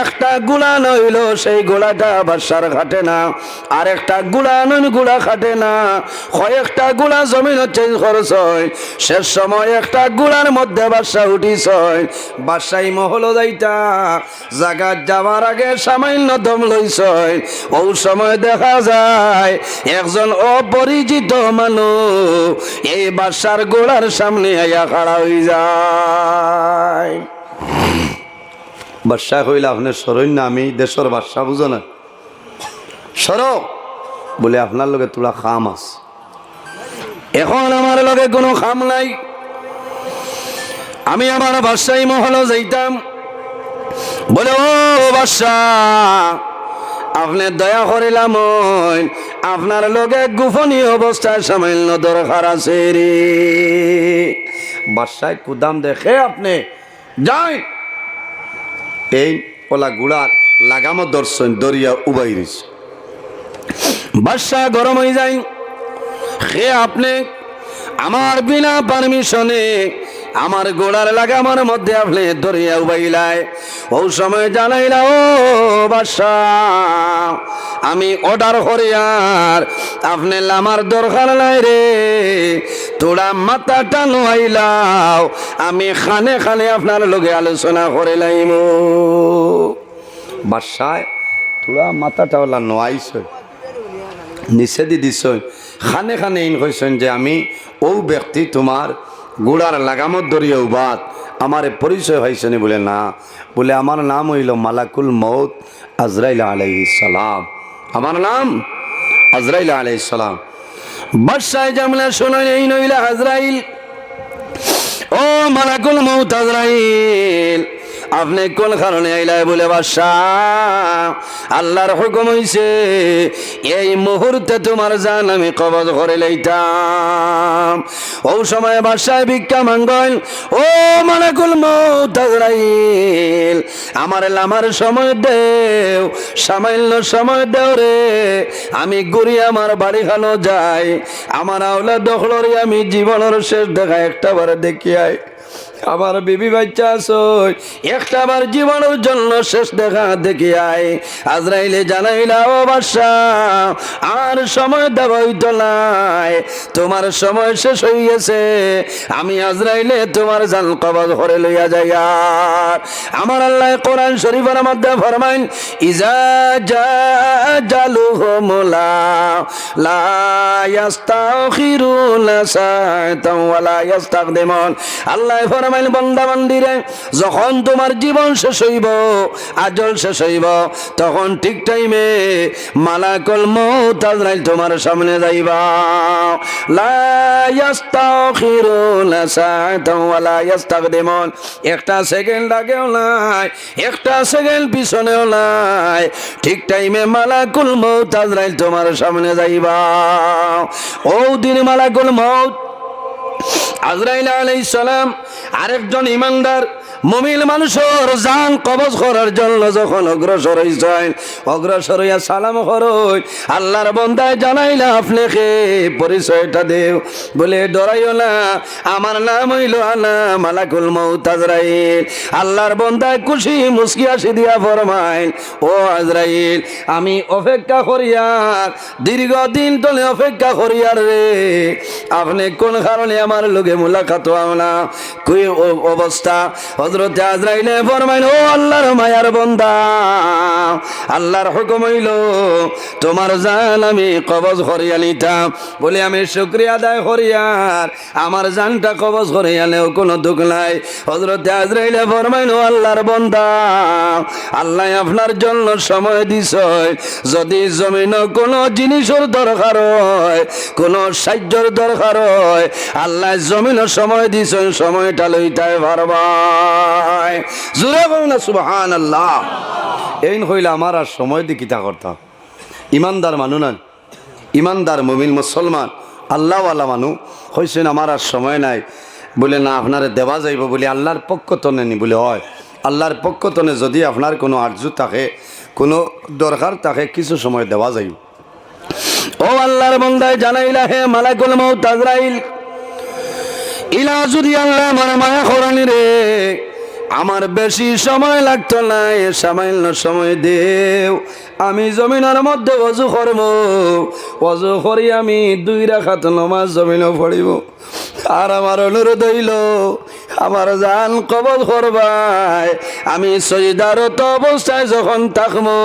একটা গুড়া নইল সেই গুড়াটা বাদশার খাটে না, আর একটা গুড়া নইল গুড়া খাটে না, কয়েকটা গুড়া জমিন চেঞ্জ করছেন, শেষ সময় একটা গুড়ার মধ্যে বাদশা উঠিছেন, বাদশাহী মহল যাইতা, জায়গা যাওয়ার আগে সামান্য দম লইছেন, ও সময় দেখা যায় একজন অপরিচিত মানুষ এই বাদশার গোড়ার সামনে আইয়া খাড়া হয়ে যায়। বাদশা কইল আপনি সরই না, আমি দেশের বাদশা বুঝো না, সর বলে আপনার লগে তোলা খাম আছে, এখন আমার লগে কোনো খাম নাই, আমি আমার বাদশাহী মহল যাইতাম। বলে ও বাদশা আপনি দয়া করিলাম আপনার লগে গোপনীয় অবস্থায় সামান্য দরকার আছে রে। বাদশাহ কুদাম দেখে আপনি যাই এই ওলা গুড়ার লাগামো দর্শন দরিয়া উবাইরিস, বাদশাহ গরম হয়ে যায়, সে আপনি আমার বিনা পারমিশনে আমার গোড়ার লাগামার মধ্যে আপনি দরিয়া উবাইলায়, ও সময় জানাইলা ও বাদশাহ আমি অর্ডার করিয়ার আপনি লামার দরকার নাই রে, তোরা মাথাটা নোয়াইলাও, আমি খানে খানে আপনার লগে আলোচনা করে লাইম। বাদশাহ তোরা মাথাটা ওলা নোয়াইছ নিচে দি দিছ, খানে খানে ইন কইছেন যে আমি ও ব্যক্তি তোমার গুড়ার লাগামত দরিয়া উবাদ, আমার পরিচয় হয়েছে নি? বলে না, বলে আমার নাম হইল মালাকুল মউত আজরাইল আলাইহিস সালাম, আমার নাম আজরাইল আলাইহিস সালাম। বাদশাহ জামলা শুনে এই নইলা আজরাইল, ও মালাকুল মউত আজরাইল আপনি কোন কারণে আইলাই? বলে বাদশাহ আল্লাহর হুকুম হইছে এই মুহূর্তে তোমার জান আমি কবজ করে লইতাম। ও সময় বাদশাহ ভিক্ষা মাঙ্গল, ও মালাকুল মউত আজরাইল আমার লামার সময় দেও, সামান্য সময় দেও রে, আমি ঘুরি আমার বাড়ি খানো যাই, আমার আওলা দখলরে আমি জীবনের শেষ দেখা একটা বার দেখি আই, আমার বিবি বাচ্চা আছে একটা বার জীবনের জন্য শেষ দেখা দেখি আই। আজরাইলে জানাইলা ও বাদশাহ আর সময় দেওয়া হইতো নাই, তোমার সময় শেষ হয়ে গেছে, আমি আজরাইলে তোমার জান কবজ করে লইয়া যাই। আর আমার আল্লাহ কোরআন শরীফের মধ্যে ফরমাইন ইজা জালুহুম লা ইয়াস্তাখিরুনা সাআতান ওয়া লা ইস্তাকদিমুন, আল্লাহ ফরমাইল বান্দা বান্দিরে যখন তোমার জীবন শেষ হইব আজল শেষ হইব তখন ঠিক টাইমে মালাকুল মউত আজরাইল তোমার সামনে যাইবা লা ইস্তাখিরুনা সাআতাও ওয়া লা ইস্তাকদিমুন একটা সেকেন্ড আগেও নাই একটা সেকেন্ড পিছনেও নাই ঠিক টাইমে মালাকুল মউত আজরাইল তোমার সামনে যাইবা ও দিন মালাকুল মউত আজরাইল আলাইহিস সালাম আরেকজন ইমানদার মুমিন মানুষের জান কবজ করার জন্য যখন অগ্রসর হইছেন অগ্রসর হইয়া সালাম করই আল্লাহর বান্দায় জানাইলা আপনাকে পরিচয়টা দেও বলে ডরাইও না আমার নাম হইল আনা মালাকুল মউত আজরাইল আল্লাহর বান্দায় খুশি মুস্কি হাসি দিয়া ফরমাইল ও আজরাইল আমি অপেক্ষা করিয়ার দীর্ঘদিন ধরে অপেক্ষা করিয়ার রে আপনি কোন কারণে আমার লগে মুলাকাত হও না কই অবস্থা হযরত আজরাইল ফরমাইল ও আল্লাহর মায়ার বান্দা আল্লাহর হুকুম হইল তোমার জান আমি কবজ করিয়া নিতাম বলে আমি শুকরিয়া আদায় করিয়ার আমার জানটা কবজ করিয়া নেও কোনো দুঃখ নাই হযরত আজরাইল ফরমাইল ও আল্লাহর বান্দা আল্লাহ আপনার জন্য সময় দিছে যদি জমিনে কোনো জিনিসের দরকার হয় কোনো সাহায্যের দরকার হয় আল্লাহ জমিনে সময় দিছে সময়টা লইতে পারবা জোরে বলুন না সুবহানাল্লাহ এই হইলে আমার আর সময় দি কিতা করতাম ইমানদার মানুষ না ইমানদার মুমিন মুসলমান আল্লাহওয়ালা মানুষ হইছেন আমার আর সময় নাই বলে না আপনারে দেওয়া যাইব বলে আল্লাহর পক্ষ তনে নি বলে হয় আল্লাহর পক্ষ তনে যদি আপনার কোনো আরজু থাকে কোনো দরকার থাকে কিছু সময় দেওয়া যাইব ও আল্লাহর বান্দায় জানাইলা হে মালাকুল মউত আজরাইল ইলা যদি আল্লাহ আমার মায়া করানি রে আমার বেশি সময় লাগতো না সামান্য সময় দেও আমি জমিনের মধ্যে ওযু করব ওযু করি আমি 2 রাকাত নামাজ জমিনে পড়িব আর আমার অনুরোধ হইল আমার জান কবজ করবাই আমি সজদারত অবস্থায় যখন থাকবো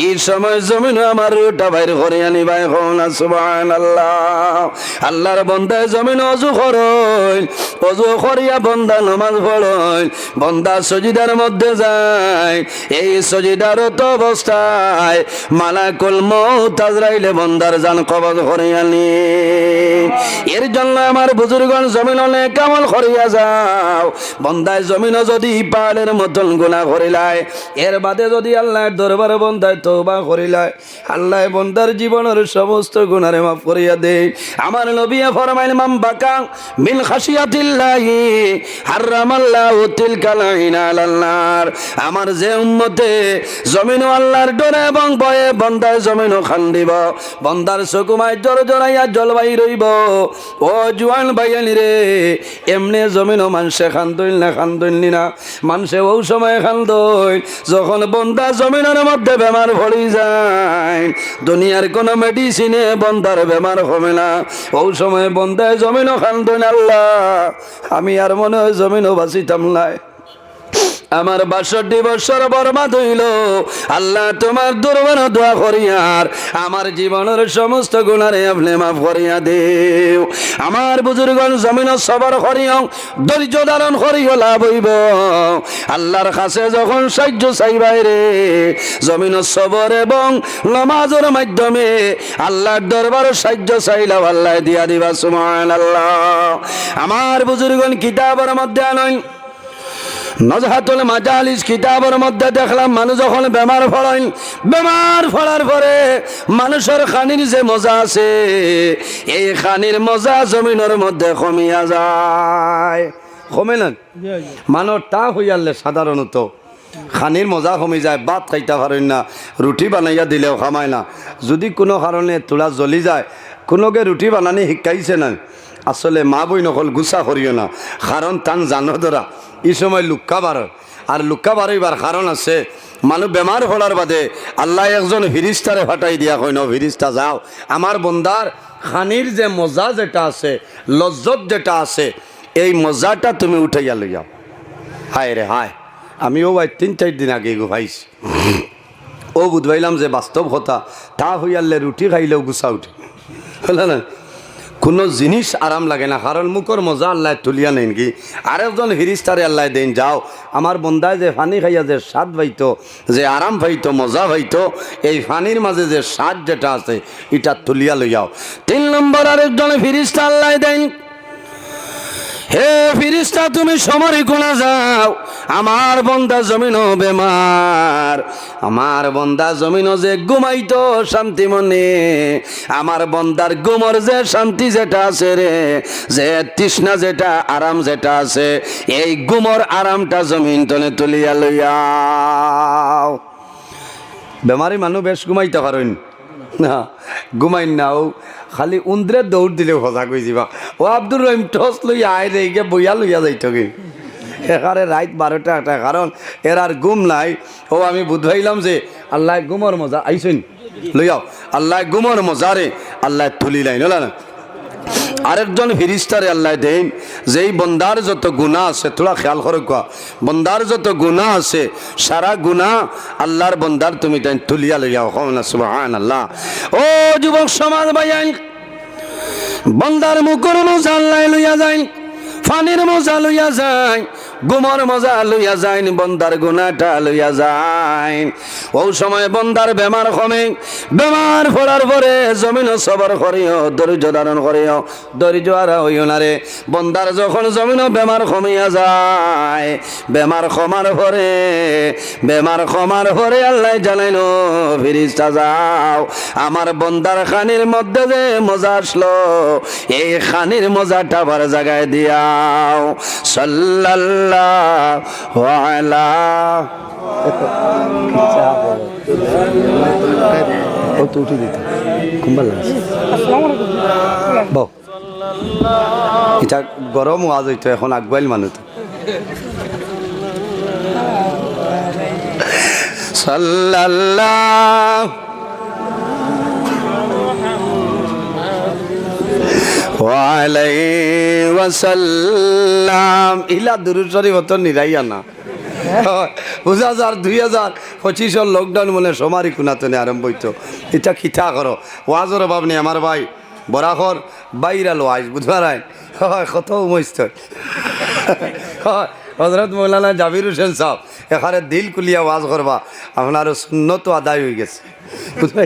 এই সময় জমিনে আমার রুটা বাইর করে আনিবাই হন সুবহানাল্লাহ আল্লাহর বান্দায় জমিনে ওযু করই ওযু করিয়া বান্দা নামাজ পড়ই বান্দা সজদার মধ্যে যায় এই সজদারত অবস্থায় মালাকুল মউত আজরাইল বান্দার জান কবজ করে আনি এর জন্য আমার বুজুর্গণ জমিনে কামল করিয়া যাও বান্দায় জমিনে যদি পাহাড়ের মতন গুনাহ করিলায় এর বাদে যদি আল্লাহর দরবারে বান্দায় তওবা করিলায় আল্লাহ বান্দার জীবনের সমস্ত গুনাহ মাফ করিয়া দেয় আমার নবী ফরমাইল মান বাকা মিন খাশিয়াতিল্লাহি হারামাল্লাহু তিলকাল আইনা আলাল নার আমার যে উম্মতে জমিনে আল্লাহর ডরে এবং ভয়ে বান্দায় জমিনে খান্দিব বান্দার চকুমায় জোর জোরাইয়া জলবাই রইব ও জুয়ান ভাইয়ানি রে এমনি জমিনও মানুষে খান্দইল না খান্দইল না মানুষে ও সময় খান্দইল যখন বন্দা জমিনের মধ্যে বেমার ভরি যায় দুনিয়ার কোনো মেডিসিনে বন্দার বেমার হবে না ও সময় বন্দায় জমিনও খান্দইল আল্লাহ আমি আর মনে হয় জমিনও বাঁচিতাম নাই আমার ৬২ বছর বরবাদ হইল আল্লাহ তোমার দরবারে দোয়া করিয়ার আমার জীবনের সমস্ত গুনারে আপনি মাফ করিয়া দেও আমার বুজুর্গণ জমিন সবর করিও ধৈর্য ধারণ করিও লাভ হইব আল্লাহর কাছে যখন সাহায্য চাইবাই রে জমিন সবর এবং নামাজের মাধ্যমে আল্লাহর দরবারে সাহায্য চাইলাম আল্লাহ দিয়া দিবা সুবহানাল্লাহ আমার বুজুর্গণ কিতাবের মধ্যে আনইন নজহাতুল মাজালিস কিতাবের মধ্যে দেখলাম মানুষ যখন বেমার পড়েন বেমার পড়ার পরে মানুষের খানির যে মজা আছে এই খানির মজা জমিনের মধ্যে কমিয়া যায় কমে না মানুষ তা হইয়ালে সাধারণত খানির মজা কমে যায় ভাত খাইতে পারেন না রুটি বানাইয়া দিলেও খামায় না যদি কোনো কারণে তোলা জ্বলি যায় কোনোকে রুটি বানানি শিকাইছে না আসলে মা বই নকল গুছা করিও না কারণ তান জানো ধরা এই সময় লুক্কা বাড়ে আর লুক্কা বাড়াইবার কারণ আছে মানুষ বেমার হওয়ার বাদে আল্লাহ একজন ফিরিস্তারে ফাটাই দিয়া কইন ফিরিস্তা যাও আমার বন্দার খানির যে মজা যেটা আছে লজ্জত যেটা আছে এই মজাটা তুমি উঠাইয়া লই যাও হায় রে হায় আমিও ভাই ৩-৪ দিন আগে ভাইছি ও বুঝবাইলাম যে বাস্তব কথা তা হইয়ালে রুটি খাইলেও গুছা উঠে হল না কোনো জিনিস আরাম লাগে না, কারণ মুখর মজা আল্লাহ তুলিয়া নেন কি আরেকজন ফিরিস্তারে আল্লাহ দেন, যাও আমার বন্দায় যে ফানি খাইয়া যে স্বাদ পাইতো, যে আরাম পাইতো, মজা পাইতো, এই ফানির মাঝে যে স্বাদ যেটা আছে এটা তুলিয়া লইয়াও। 3 নম্বর আরেকজন ফিরিস্তা আল্লাহ দেন, হে ফিরিস্তা তুমি সমরি কোনা যাও, আমার বন্দা জমিনও বেমার, আমার বন্দা জমিনও যে ঘুমাইতো শান্তি মনে, আমার বন্দার ঘুমর যে শান্তি যেটা আছে রে, যে তৃষ্ণা যেটা আরাম যেটা আছে, এই ঘুমর আরামটা জমিন তলে তুলিয়া লইয়াও। বেমারি মানুষ বেশ ঘুমাইতে পারেন না, ঘুমাইন না, ও খালি উন্দ্রে দৌড় দিলেও সজাগ হয়ে যাবা। ও আব্দুর রহিম টস লইয়া আয় রে গিয়ে বইয়া লইয়া যাইত কি এখানে রাত 12টা একটা, কারণ এর আর ঘুম নাই। ও আমি বুঝাইলাম যে আল্লাহ ঘুমর মজা আইসেন লইয়াও, আল্লাহ ঘুমর মজা রে আল্লাহ তুলি লাইন হল না। আরেকজন ফিরিস্তারে আল্লাহ দেন, যেই বন্দার যত গুণা আছে, তোরা খেয়াল করে কোয়া, বন্দার যত গুণা আছে সারা গুণা আল্লাহর বন্দার তুমি তাই তুলিয়া লইয়াও। সুবহানাল্লাহ। ও যুবক সমাজ ভাইয়াই, বন্দার মুখর মজা আল্লাহ লইয়া যায়, ফানির মজা লইয়া যায়, গুমর মজা লইয়া যায়, বন্দার গুণাটা লইয়া যায়। ও সময় বন্দার বেমার কমে, বেমার পড়ার পরে জমিন সবর করিও, ধৈর্য ধারণ করিও, ধৈর্য আর হইও না রে। বন্দার যখন জমিন বেমার কমিয়া যায়, বেমার কমার পরে, বেমার কমার পরে আল্লাহ জানাইলো ফিরিস্তা যাও, আমার বন্দার খানির মধ্যে যে মজা আসলো, এই খানির মজাটা আবার জায়গায় দিয়াও। সাল্লাল্লাহু আলা এটা গরম ওয়াজ হইতো, এখন আগবাইল মানুষ সাল্লাল্লাহু আলাইহি ওয়াসাল্লাম। ইলা দুরূদ শরীফ তো নিরাইয়া না, 2025 লকডাউন মনে সমারি কুনাতনে আরম্ভ হইতো। এটা খিঠা করো ওয়াজর অভাব নেই আমার ভাই, বরাখর বাইরাল ওয়াজ বুঝবার হয় কত মস্ত হয়। হজরত মৌলানা জাবির হোসেন সাহেব এখানে দিল কুলিয়া ওয়াজ করবা, আপনার সুন্নত আদায় হয়ে গেছে, বুঝতে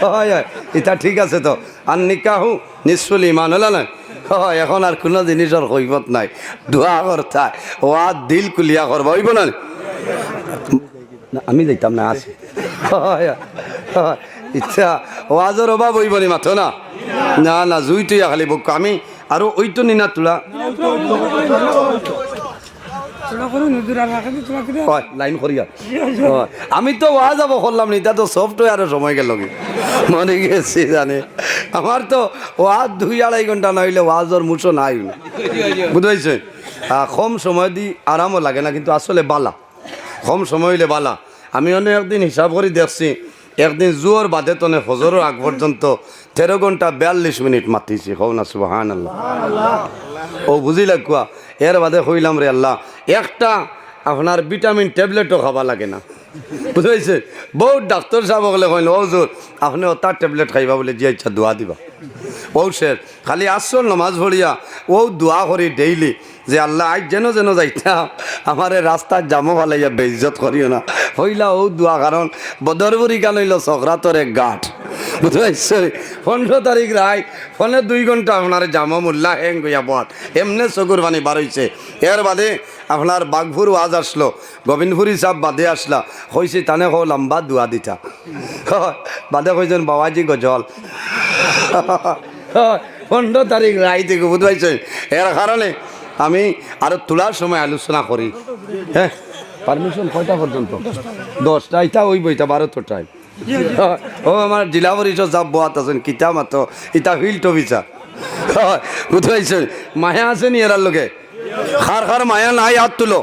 হয় হয়। এটা ঠিক আছে তো, আর নিকাহু নিশ্চুল ইমান হল না। হয় এখন আর কোনো জিনিসের কৈফত নাই, দোয়া করতা ওয়াজ দিল কুলিয়া করবা হইব না। আমি যাইতাম না, আছে ইচ্ছা ওয়াজের অভাব হইব নি মাথো না, না না জুই তুই খালি বুক আমি আর ওই তো নিনা তোলা লাইন করিয়া। আমি তো ওয়া যাব করলাম নি, তা তো সফটওয়্যারও সময় গেল মনে গেছি জানে। আমার তো ওয়াজ 2-2.5 ঘন্টা না হইলে ওয়াজর মুছো নাই, বুঝতে কম সময় দি আরামও লাগে না, কিন্তু আসলে বালা কম সময় হইলে বালা। আমি অনেক একদিন হিসাব করে দেখছি, একদিন জোর বাদে তনে ফজরের আগ পর্যন্ত 13 ঘন্টা 42 মিনিট মাতিছি। হও না সুবহানাল্লাহ। ও বুঝিলা কুয়া, এর বাদে হইলাম রে আল্লাহ, একটা আপনার ভিটামিন ট্যাবলেটও খাবা লাগে না, বুঝতে বহুত ডাক্তার সাহেব বলে কইল ও জোর আপনি ওটার ট্যাবলেট খাইবা বলে যে ইচ্ছা দোয়া দিবা। ও শের খালি আসল নমাজ ভরিয়া ও দোয়া করি ডেইলি যে আল্লাহ আজ যেন যেন যাইতা আমার রাস্তার জামো ফালাইয়া বেইজ্জত করিও না। হইলা ও দোয়া, কারণ বদরবুরি গান হইল সকরাতর এক গাঠ, বুঝতে পারছি। 15 তারিখ রায় ফোনে 2 ঘন্টা আপনার জামো মোল্লা হ্যাং গইয়া বট এমনে চকুর পানি বার হইছে। এর বাদে আপনার বাঘপুর ওয়াজ আসলো, গোবিন্দপুরি সাহেব বাদে আসলা, কইছে তানে কো লম্বা দোয়া দিতা, বাদে কইছেন বাবাজি গজল 15 তারিখ রায় থেকে, বুঝতে পারছেন। এর কারণে আমি আরো তোলার সময় আলোচনা করি। হ্যাঁ পারমিশন কয়টা পর্যন্ত? 10টা। ইটা ওই বইটা 12 টাইম। ও আমার জেলা পরিষদ যাব বাত আছেন কিতা মাতো ইটা ফিল্ড অফিসার, বুঝতে পারছেন। মায়া আছেনি এরার লোকে, খার খার মায়া নাই, হাত তুলো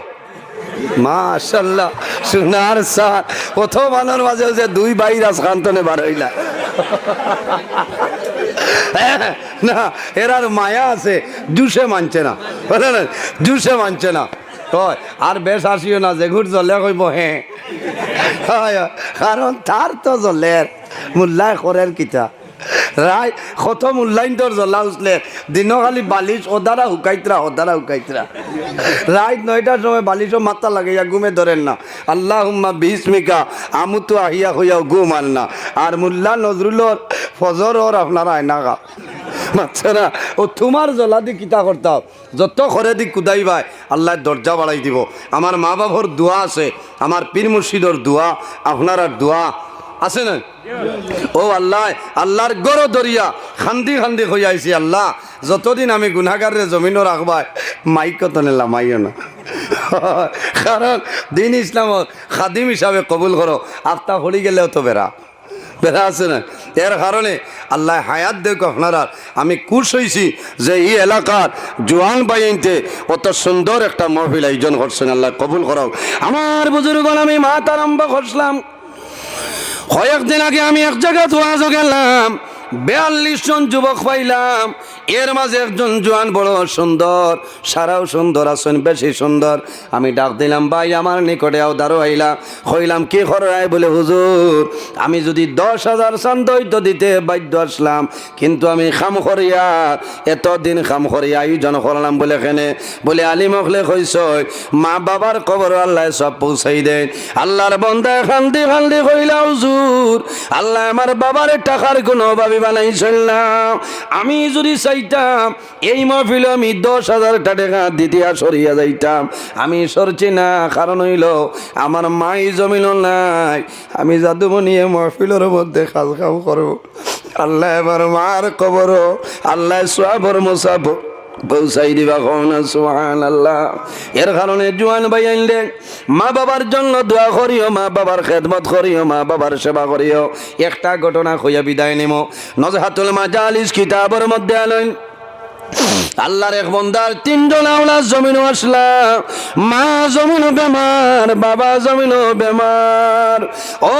মাশাল্লাহ সোনার সার। প্রথম আলোর মাঝে যে 2 ভাইরাস খান্তনে বার হইলা না, এরার মায়া আছে, জুসে মানছে না, বুঝলেন, জুসে মানছে না। কয় আর বেশ আসিও না, যে ঘুর জলে কইব হ্যাঁ, কারণ তার তো জলের মূল্যায় করেন কিতা, রায় কত মূল্যায়ন তোর জ্বলা উঠলে দিনও খালি বালিশ ওদারা হুকাইতরা রাত 9টার সময় বালিশও মাথা লাগাইয়া ঘুমে ধরেন না আল্লাহুম্মা বিসমিকা আমুতু আহিয়া হইয়া ঘুম আন না আর মোল্লা নজরুলর ফজর ওর আপনারা আয়না গা বাচ্চারা ও তোমার জ্বলা দি কিতা করতাম যত করে দি কুদাই ভাই আল্লাহ দরজা বাড়াই দিব আমার মা বাবার দোয়া আছে আমার পীর মুর্শিদর দোয়া আপনার দোয়া আছে না ও আল্লাহ আল্লাহর গড় দরিয়া খান্দি খান্দি হয়ে আইছি আল্লাহ যতদিন আমি গুনাহগারে জমিনও রাখবাই মাইক তো নিলাম মাইও না কারণ দিন ইসলামত খাদিম হিসাবে কবুল করো আফতা হলি গেলেও তো বেড়া আছে না এর কারণে আল্লাহ হায়াত দেখ আপনারা আমি খুশ হয়েছি যে এই এলাকার জোয়ান বাইনতে অত সুন্দর একটা মহফিল আয়োজন করছেন আল্লাহ কবুল করো আমার বুজুর্গণ আমি মাত আরম্ভ করছিলাম কয়েকদিন আগে আমি এক জায়গায় ওয়াজ গেলাম 42 জন যুবক পাইলাম এর মাঝে একজন জোয়ান বড় সুন্দর সারাও সুন্দর আছেন বেশি সুন্দর আমি ডাক দিলাম ভাই আমার নিকটে দাঁড়ো আইলা কইলাম কি খরায় বলে হুজুর আমি যদি 10,000 চান্দইত দিতে বাধ্য আসলাম কিন্তু আমি খাম করিয়া এতদিন খাম করিয়া আয়োজন করলাম বলে কেনে বলে আলী মখলে কইস মা বাবার কবর আল্লাহ সব পৌঁছাই দেন আল্লাহর বান্দা খান্দি খান্দি কইলা হুজুর আল্লাহ আমার বাবার টাকার কোনো ভাবি বানাইছিল না আমি যদি চাইতাম এই মাহফিল আমি 10,000 টাকা দিতে সরিয়া যাইতাম আমি সরছি না কারণ হইল আমার মাই জমিল নাই আমি জাদুমণি মাহফিলের মধ্যে কাজ কাম করব আল্লাহ আমার মার কবর আল্লাহ সওয়াবর মুসাফ পৌঁছাই দিবা কওনা সুবহানাল্লাহ এর কারণে জোয়ান ভাই আইলে মা বাবার জন্য দোয়া করিও মা বাবার খেদমত করিও মা বাবার সেবা করিও একটা ঘটনা কইয়া বিদায় নিমো নজহাতুল মাজালিস কিতাবের মধ্যে আলেন আল্লাহর এক বান্দার 3 জন আওলাদ জমিন আসলা মা জমিন বেমার বাবা জমিন বেমার ও